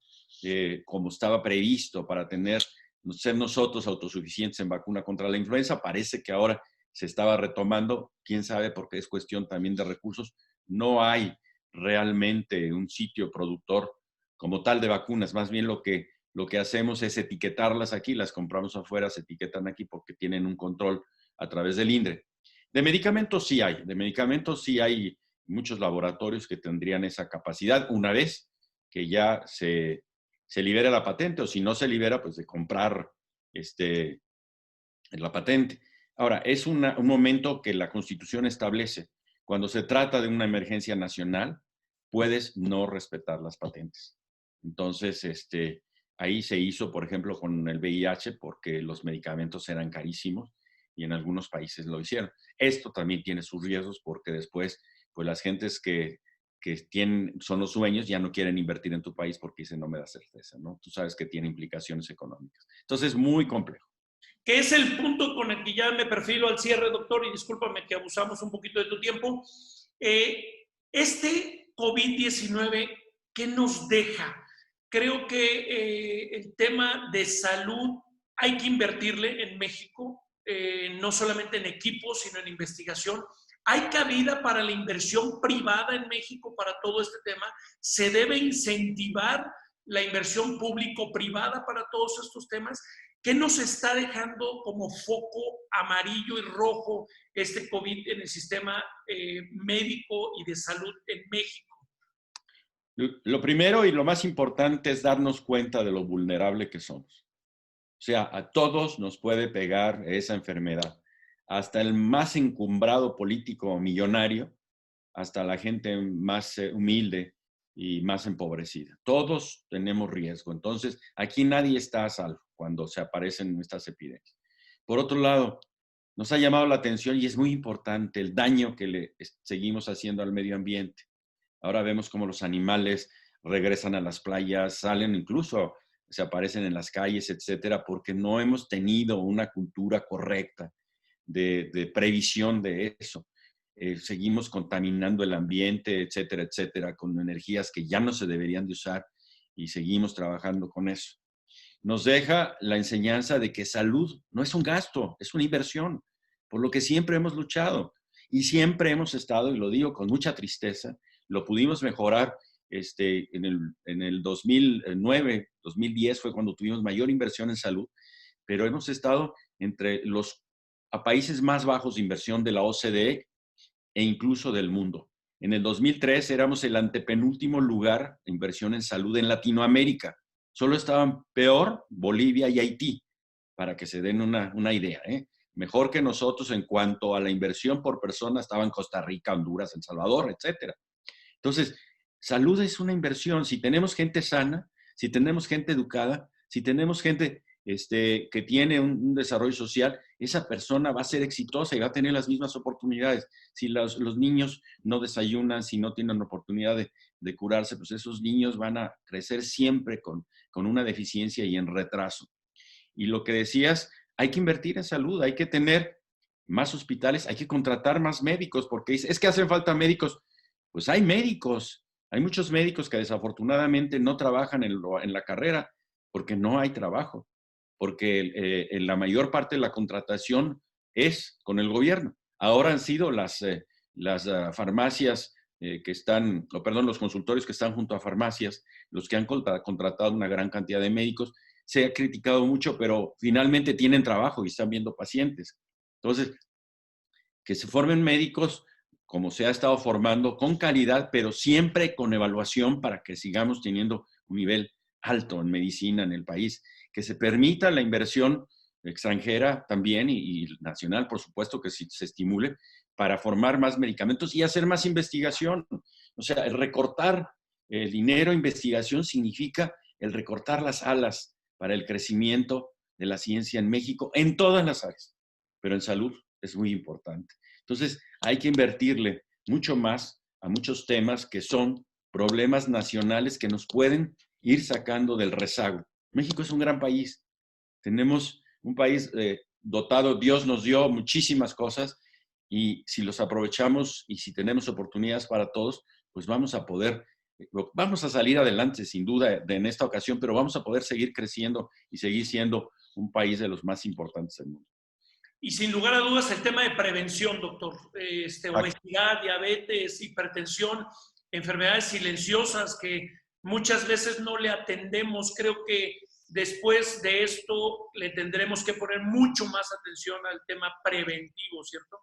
como estaba previsto para ser nosotros autosuficientes en vacuna contra la influenza. Parece que ahora se estaba retomando, quién sabe, porque es cuestión también de recursos. No hay realmente un sitio productor como tal de vacunas, más bien lo que hacemos es etiquetarlas aquí, las compramos afuera, se etiquetan aquí porque tienen un control a través del INDRE. De medicamentos sí hay muchos laboratorios que tendrían esa capacidad una vez que ya se libere la patente, o si no se libera, pues de comprar la patente. Ahora, es un momento que la Constitución establece. Cuando se trata de una emergencia nacional, puedes no respetar las patentes. Entonces, ahí se hizo, por ejemplo, con el VIH, porque los medicamentos eran carísimos y en algunos países lo hicieron. Esto también tiene sus riesgos porque después, pues las gentes que son los dueños ya no quieren invertir en tu país porque dicen no me da certeza, ¿no? Tú sabes que tiene implicaciones económicas. Entonces, es muy complejo. Que es el punto con el que ya me perfilo al cierre, doctor, y discúlpame que abusamos un poquito de tu tiempo. Este COVID-19, ¿qué nos deja? Creo que el tema de salud hay que invertirle en México, no solamente en equipos, sino en investigación. ¿Hay cabida para la inversión privada en México para todo este tema? ¿Se debe incentivar la inversión público-privada para todos estos temas? ¿Qué nos está dejando como foco amarillo y rojo este COVID en el sistema médico y de salud en México? Lo primero y lo más importante es darnos cuenta de lo vulnerable que somos. O sea, a todos nos puede pegar esa enfermedad. Hasta el más encumbrado político o millonario, hasta la gente más humilde y más empobrecida. Todos tenemos riesgo. Entonces, aquí nadie está a salvo cuando se aparecen estas epidemias. Por otro lado, nos ha llamado la atención y es muy importante el daño que le seguimos haciendo al medio ambiente. Ahora vemos cómo los animales regresan a las playas, salen incluso, se aparecen en las calles, etcétera, porque no hemos tenido una cultura correcta de previsión de eso. Seguimos contaminando el ambiente, etcétera, etcétera, con energías que ya no se deberían de usar y seguimos trabajando con eso. Nos deja la enseñanza de que salud no es un gasto, es una inversión, por lo que siempre hemos luchado y siempre hemos estado, y lo digo con mucha tristeza, lo pudimos mejorar en el 2009, 2010 fue cuando tuvimos mayor inversión en salud, pero hemos estado entre los países más bajos de inversión de la OCDE e incluso del mundo. En el 2003 éramos el antepenúltimo lugar de inversión en salud en Latinoamérica. Solo estaban peor Bolivia y Haití, para que se den una idea. Mejor que nosotros en cuanto a la inversión por persona estaban Costa Rica, Honduras, El Salvador, etcétera. Entonces, salud es una inversión. Si tenemos gente sana, si tenemos gente educada, si tenemos gente que tiene un desarrollo social, esa persona va a ser exitosa y va a tener las mismas oportunidades. Si los niños no desayunan, si no tienen oportunidad de curarse, pues esos niños van a crecer siempre con una deficiencia y en retraso. Y lo que decías, hay que invertir en salud, hay que tener más hospitales, hay que contratar más médicos, porque es que hacen falta médicos. Pues hay médicos, hay muchos médicos que desafortunadamente no trabajan en la carrera porque no hay trabajo, porque en la mayor parte de la contratación es con el gobierno. Ahora han sido las farmacias que están, perdón, los consultorios que están junto a farmacias, los que han contratado una gran cantidad de médicos. Se ha criticado mucho, pero finalmente tienen trabajo y están viendo pacientes. Entonces, que se formen médicos como se ha estado formando, con calidad, pero siempre con evaluación para que sigamos teniendo un nivel alto en medicina en el país, que se permita la inversión extranjera también y nacional, por supuesto, que se estimule para formar más medicamentos y hacer más investigación. O sea, el recortar el dinero en investigación significa el recortar las alas para el crecimiento de la ciencia en México en todas las áreas, pero en salud es muy importante. Entonces, hay que invertirle mucho más a muchos temas que son problemas nacionales que nos pueden ir sacando del rezago. México es un gran país. Tenemos un país dotado, Dios nos dio muchísimas cosas y si los aprovechamos y si tenemos oportunidades para todos, pues vamos a salir adelante sin duda en esta ocasión, pero vamos a poder seguir creciendo y seguir siendo un país de los más importantes del mundo. Y sin lugar a dudas el tema de prevención, doctor. Obesidad, diabetes, hipertensión, enfermedades silenciosas que muchas veces no le atendemos. Creo que después de esto le tendremos que poner mucho más atención al tema preventivo, ¿cierto?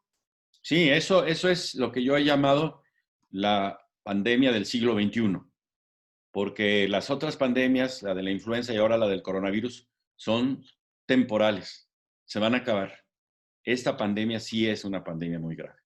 Sí, eso es lo que yo he llamado la pandemia del siglo XXI. porque las otras pandemias, la de la influenza y ahora la del coronavirus, son temporales, se van a acabar. Esta pandemia sí es una pandemia muy grave,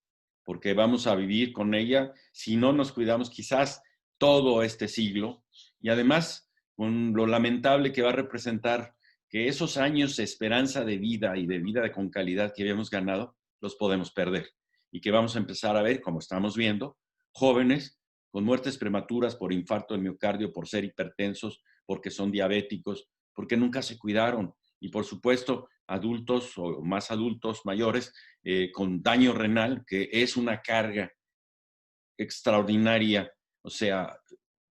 porque vamos a vivir con ella, si no nos cuidamos, quizás todo este siglo, y además con lo lamentable que va a representar que esos años de esperanza de vida y de vida con calidad que habíamos ganado, los podemos perder, y que vamos a empezar a ver, como estamos viendo, jóvenes con muertes prematuras por infarto de miocardio, por ser hipertensos, porque son diabéticos, porque nunca se cuidaron, y por supuesto adultos o más adultos mayores con daño renal, que es una carga extraordinaria, o sea,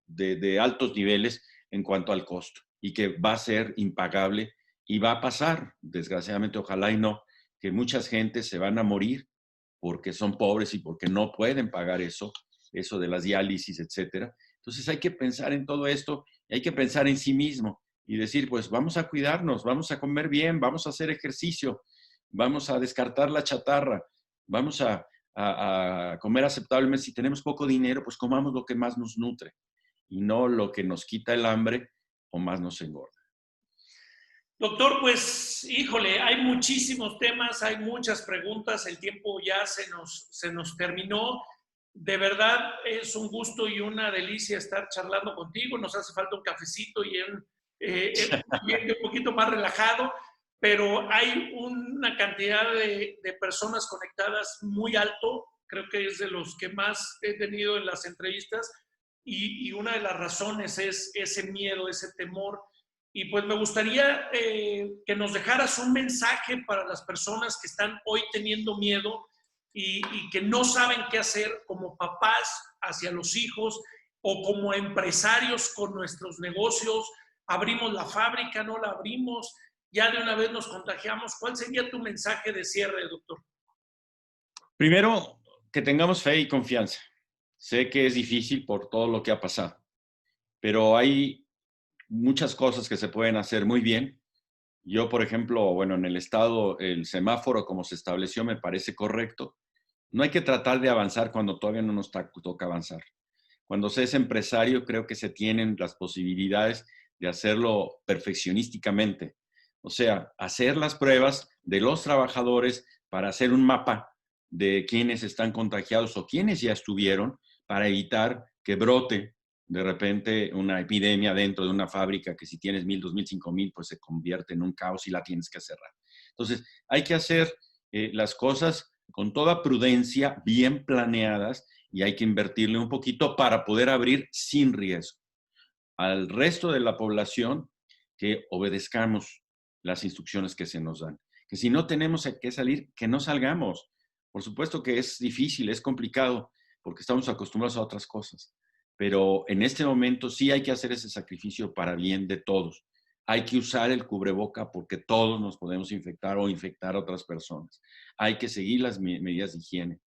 de altos niveles en cuanto al costo y que va a ser impagable y va a pasar, desgraciadamente, ojalá y no, que muchas gentes se van a morir porque son pobres y porque no pueden pagar eso de las diálisis, etcétera. Entonces hay que pensar en todo esto, hay que pensar en sí mismo y decir, pues vamos a cuidarnos, vamos a comer bien, vamos a hacer ejercicio, vamos a descartar la chatarra, vamos a comer aceptablemente. Si tenemos poco dinero, pues comamos lo que más nos nutre y no lo que nos quita el hambre o más nos engorda. Doctor, pues, híjole, hay muchísimos temas, hay muchas preguntas, el tiempo ya se nos terminó. De verdad es un gusto y una delicia estar charlando contigo. Nos hace falta un cafecito y un poquito más relajado, pero hay una cantidad de personas conectadas muy alto. Creo que es de los que más he tenido en las entrevistas y una de las razones es ese miedo, ese temor. Y pues me gustaría que nos dejaras un mensaje para las personas que están hoy teniendo miedo y que no saben qué hacer como papás hacia los hijos o como empresarios con nuestros negocios. Abrimos la fábrica, no la abrimos, ya de una vez nos contagiamos. ¿Cuál sería tu mensaje de cierre, doctor? Primero, que tengamos fe y confianza. Sé que es difícil por todo lo que ha pasado, pero hay muchas cosas que se pueden hacer muy bien. Yo, por ejemplo, bueno, en el estado, el semáforo como se estableció me parece correcto. No hay que tratar de avanzar cuando todavía no nos toca avanzar. Cuando se es empresario, creo que se tienen las posibilidades de hacerlo perfeccionísticamente. O sea, hacer las pruebas de los trabajadores para hacer un mapa de quienes están contagiados o quienes ya estuvieron para evitar que brote de repente una epidemia dentro de una fábrica que si tienes 1,000, 2,000, 5,000, pues se convierte en un caos y la tienes que cerrar. Entonces, hay que hacer las cosas con toda prudencia, bien planeadas, y hay que invertirle un poquito para poder abrir sin riesgo. Al resto de la población, que obedezcamos las instrucciones que se nos dan. Que si no tenemos que salir, que no salgamos. Por supuesto que es difícil, es complicado, porque estamos acostumbrados a otras cosas. Pero en este momento sí hay que hacer ese sacrificio para bien de todos. Hay que usar el cubreboca porque todos nos podemos infectar o infectar a otras personas. Hay que seguir las medidas de higiene.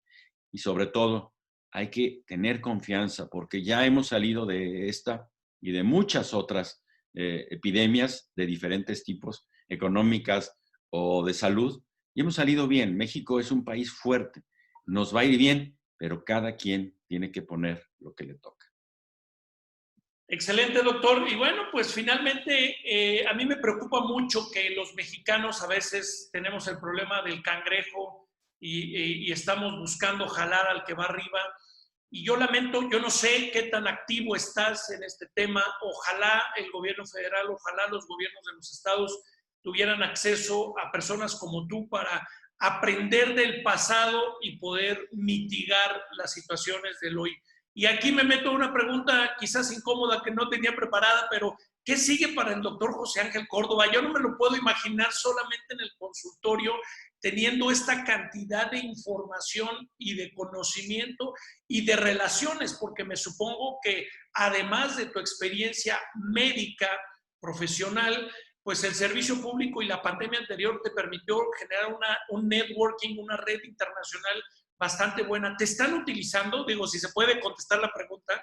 Y sobre todo, hay que tener confianza porque ya hemos salido de esta y de muchas otras epidemias de diferentes tipos, económicas o de salud, y hemos salido bien. México es un país fuerte, nos va a ir bien, pero cada quien tiene que poner lo que le toca. Excelente, doctor. Y bueno, pues finalmente a mí me preocupa mucho que los mexicanos a veces tenemos el problema del cangrejo y estamos buscando jalar al que va arriba. Y yo lamento, yo no sé qué tan activo estás en este tema. Ojalá el gobierno federal, ojalá los gobiernos de los estados tuvieran acceso a personas como tú para aprender del pasado y poder mitigar las situaciones del hoy. Y aquí me meto una pregunta quizás incómoda que no tenía preparada, pero ¿qué sigue para el doctor José Ángel Córdoba? Yo no me lo puedo imaginar solamente en el consultorio teniendo esta cantidad de información y de conocimiento y de relaciones, porque me supongo que además de tu experiencia médica, profesional, pues el servicio público y la pandemia anterior te permitió generar un networking, una red internacional bastante buena. ¿Te están utilizando? Digo, si se puede contestar la pregunta.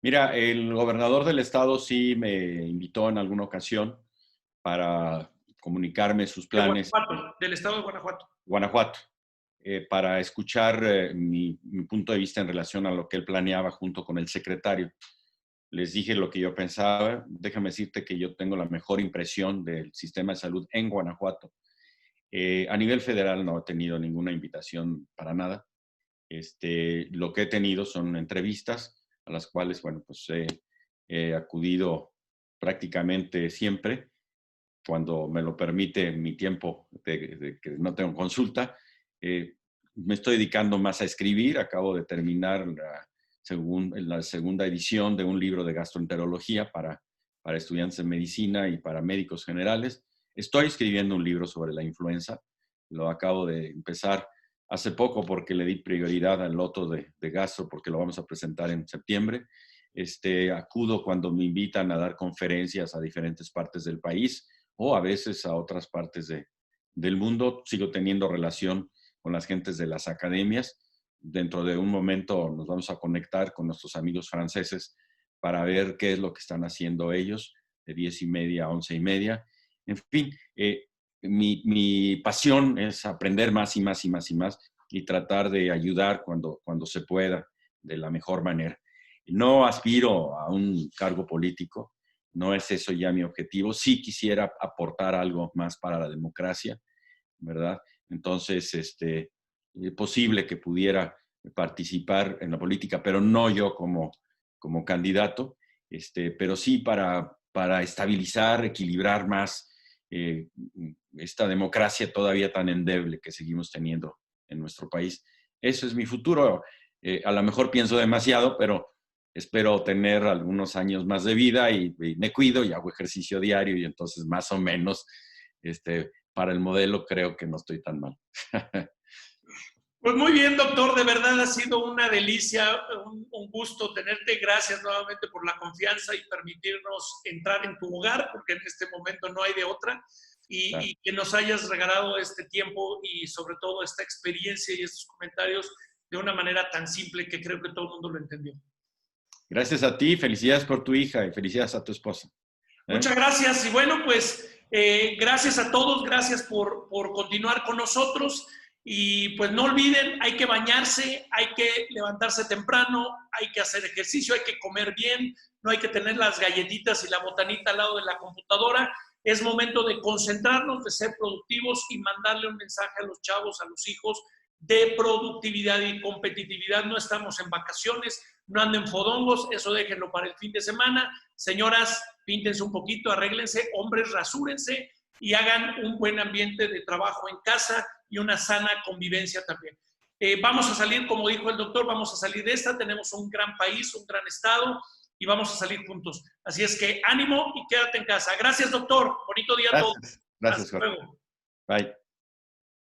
Mira, el gobernador del estado sí me invitó en alguna ocasión para comunicarme sus planes. Del estado de Guanajuato. Guanajuato, para escuchar mi punto de vista en relación a lo que él planeaba junto con el secretario. les dije lo que yo pensaba. Déjame decirte que yo tengo la mejor impresión del sistema de salud en Guanajuato. A nivel federal no he tenido ninguna invitación para nada. Lo que he tenido son entrevistas a las cuales, bueno, pues he acudido prácticamente siempre cuando me lo permite mi tiempo de que no tengo consulta. Me estoy dedicando más a escribir. Acabo de terminar la segunda edición de un libro de gastroenterología para estudiantes de medicina y para médicos generales. Estoy escribiendo un libro sobre la influenza. Lo acabo de empezar hace poco porque le di prioridad al loto de gastro porque lo vamos a presentar en septiembre. Acudo cuando me invitan a dar conferencias a diferentes partes del país o a veces a otras partes del mundo. Sigo teniendo relación con las gentes de las academias. Dentro de un momento nos vamos a conectar con nuestros amigos franceses para ver qué es lo que están haciendo ellos, de 10:30 a 11:30. En fin, mi pasión es aprender más y más y más y más y tratar de ayudar cuando se pueda, de la mejor manera. No aspiro a un cargo político, no es eso ya mi objetivo. Sí quisiera aportar algo más para la democracia, ¿verdad? Entonces, es posible que pudiera participar en la política, pero no yo como candidato, pero sí para estabilizar, equilibrar más esta democracia todavía tan endeble que seguimos teniendo en nuestro país. Eso es mi futuro. A lo mejor pienso demasiado, pero espero tener algunos años más de vida y me cuido y hago ejercicio diario y entonces más o menos para el modelo creo que no estoy tan mal. Pues muy bien, doctor, de verdad ha sido una delicia, un gusto tenerte. Gracias nuevamente por la confianza y permitirnos entrar en tu hogar, porque en este momento no hay de otra, Claro. y que nos hayas regalado este tiempo y sobre todo esta experiencia y estos comentarios de una manera tan simple que creo que todo el mundo lo entendió. Gracias a ti, felicidades por tu hija y felicidades a tu esposa. Muchas gracias y bueno, pues gracias a todos, gracias por continuar con nosotros y pues no olviden, hay que bañarse, hay que levantarse temprano, hay que hacer ejercicio, hay que comer bien, no hay que tener las galletitas y la botanita al lado de la computadora. Es momento de concentrarnos, de ser productivos y mandarle un mensaje a los chavos, a los hijos de productividad y competitividad. No estamos en vacaciones, no anden fodongos, eso déjenlo para el fin de semana. Señoras, píntense un poquito, arréglense, hombres, rasúrense y hagan un buen ambiente de trabajo en casa y una sana convivencia también. Vamos a salir, como dijo el doctor, vamos a salir de esta, tenemos un gran país, un gran estado y vamos a salir juntos. Así es que ánimo y quédate en casa. Gracias, doctor. Bonito día a todos. Gracias, Hasta Jorge. luego. Bye.